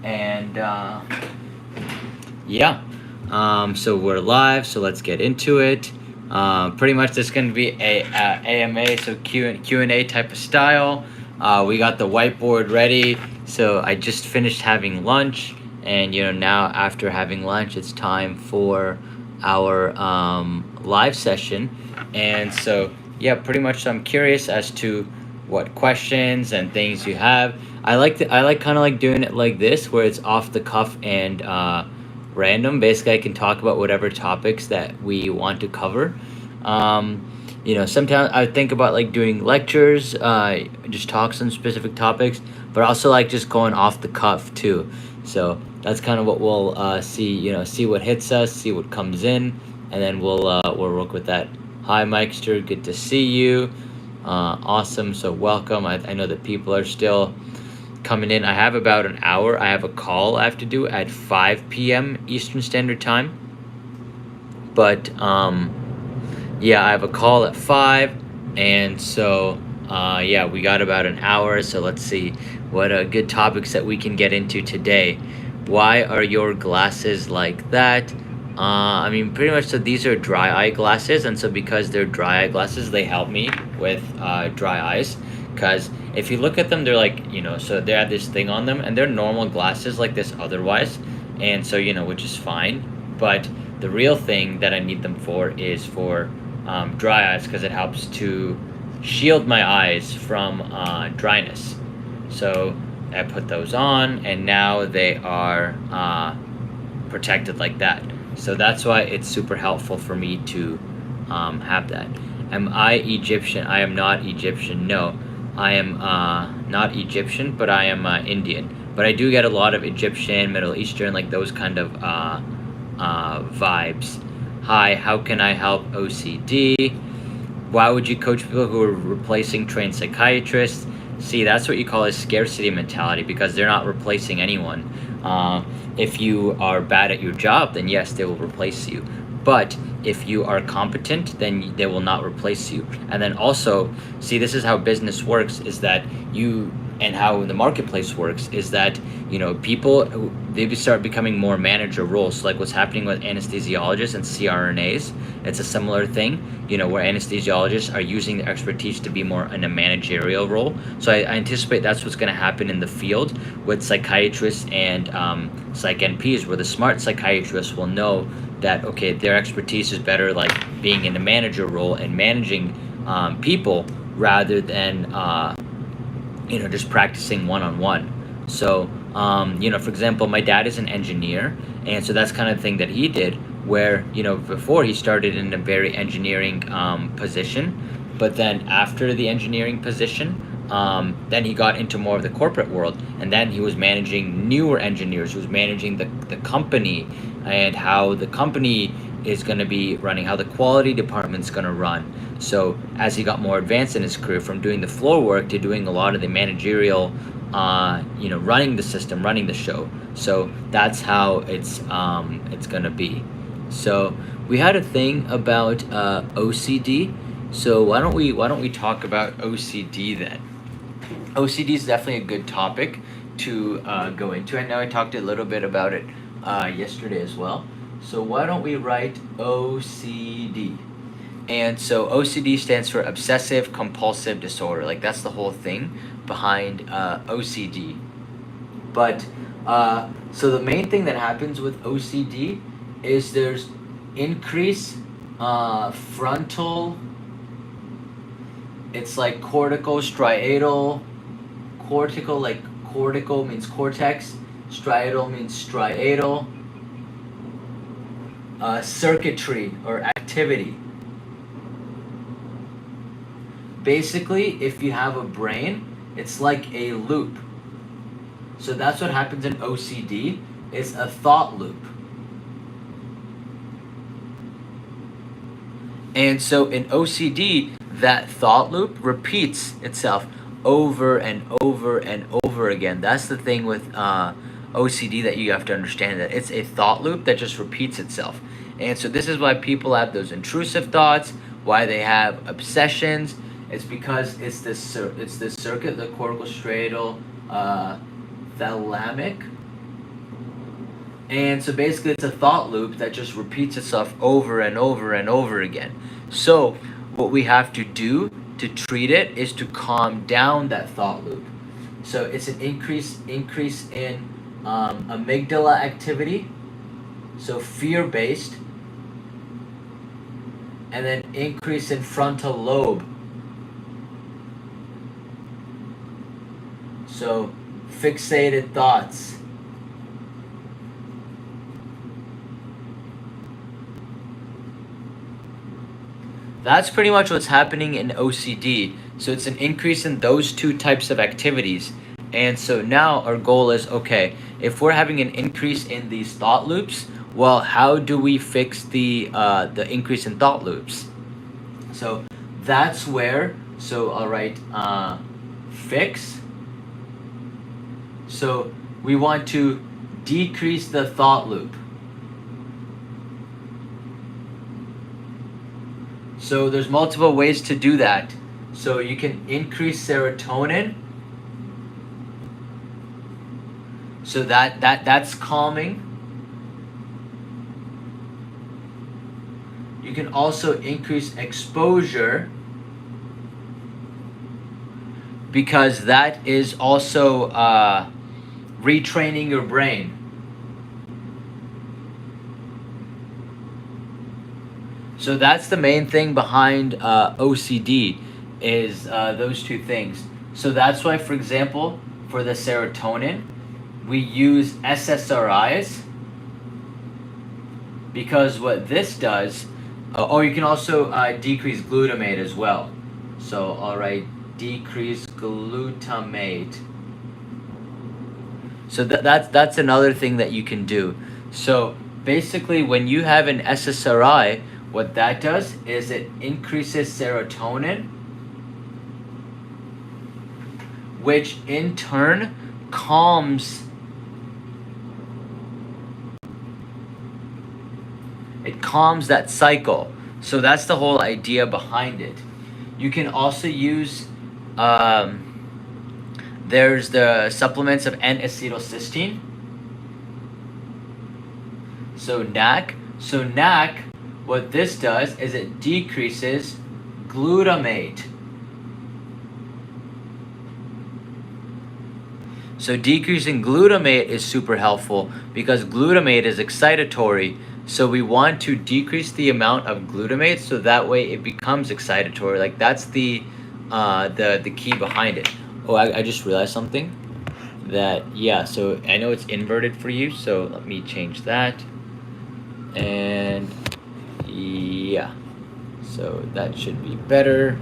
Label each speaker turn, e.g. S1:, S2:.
S1: And yeah, so we're live, so let's get into it. Pretty much this is going to be a AMA, so Q&A type of style. We got the whiteboard ready, so I just finished having lunch, and now after having lunch, it's time for our live session. And so yeah, pretty much I'm curious as to what questions and things you have. I like kind of like doing it like this, where it's off the cuff and random. Basically, I can talk about whatever topics that we want to cover. Sometimes I think about like doing lectures, just talks on specific topics, but also like just going off the cuff too. So that's kind of what we'll see. See what hits us, see what comes in, and then we'll work with that. Hi, Mikester. Good to see you. Awesome. So welcome. I know that people are still coming in. I have about an hour. I have a call I have to do at 5 p.m. Eastern Standard Time. But yeah, I have a call at 5, and so yeah, we got about an hour. So let's see what good topics that we can get into today. Why are your glasses like that? I mean, pretty much, so these are dry eye glasses, and so because they're dry eye glasses, they help me with dry eyes. Because if you look at them, they're like, so they have this thing on them, and they're normal glasses like this otherwise, and so, which is fine. But the real thing that I need them for is for dry eyes, because it helps to shield my eyes from dryness. So I put those on, and now they are protected like that. So that's why it's super helpful for me to have that. Am I Egyptian? I am not Egyptian. No, I am not Egyptian, but I am Indian. But I do get a lot of Egyptian, Middle Eastern, like those kind of vibes. Hi, how can I help OCD? Why would you coach people who are replacing trained psychiatrists? See, that's what you call a scarcity mentality, because they're not replacing anyone. If you are bad at your job, then yes, they will replace you. But if you are competent, then they will not replace you. And then also, see, this is how business works, is that and how the marketplace works is that, people, they start becoming more manager roles. So like what's happening with anesthesiologists and CRNAs, it's a similar thing, where anesthesiologists are using their expertise to be more in a managerial role. So I anticipate that's what's going to happen in the field with psychiatrists and psych NPs, where the smart psychiatrists will know that, okay, their expertise is better like being in a manager role and managing people rather than just practicing one-on-one. So for example, my dad is an engineer, and so that's kind of the thing that he did, where before he started in a very engineering position, but then after the engineering position, then he got into more of the corporate world, and then he was managing newer engineers. He was managing the company, and how the company is going to be running, how the quality department's going to run. So as he got more advanced in his career, from doing the floor work to doing a lot of the managerial, running the system, running the show. So that's how it's going to be. So we had a thing about OCD. So why don't we talk about OCD then? OCD is definitely a good topic to go into. I know I talked a little bit about it yesterday as well. So why don't we write OCD? And so OCD stands for obsessive compulsive disorder. Like that's the whole thing behind OCD. But so the main thing that happens with OCD is there's increased frontal. It's like cortical, striatal. Cortical, like cortical means cortex. Striatal means striatal. Circuitry or activity. Basically, if you have a brain, it's like a loop. So that's what happens in OCD, is a thought loop. And so in OCD, that thought loop repeats itself over and over and over again. That's the thing with OCD that you have to understand, that it's a thought loop that just repeats itself. And so this is why people have those intrusive thoughts, why they have obsessions. It's because it's this circuit, the cortical striatal thalamic And so basically it's a thought loop that just repeats itself over and over and over again. So what we have to do to treat it is to calm down that thought loop. So it's an increase in amygdala activity, so fear-based, and then increase in frontal lobe, so fixated thoughts. That's pretty much what's happening in OCD. So it's an increase in those two types of activities. And so now our goal is, okay, if we're having an increase in these thought loops, well, how do we fix the increase in thought loops? So that's where, so I'll write fix. So we want to decrease the thought loop. So there's multiple ways to do that. So you can increase serotonin. So that's calming. You can also increase exposure, because that is also retraining your brain. So that's the main thing behind OCD, is those two things. So that's why, for example, for the serotonin, we use SSRIs, because what this does, oh, you can also decrease glutamate as well. So I'll write decrease glutamate. So that's another thing that you can do. So basically, when you have an SSRI, what that does is it increases serotonin, which in turn calms, it calms that cycle. So that's the whole idea behind it. You can also use, there's the supplements of N-acetylcysteine. So NAC. So NAC, what this does is it decreases glutamate. So decreasing glutamate is super helpful, because glutamate is excitatory. So we want to decrease the amount of glutamate, so that way it becomes excitatory. Like, that's the key behind it. Oh, I just realized something. That, yeah, so I know it's inverted for you, so let me change that. And yeah, so that should be better.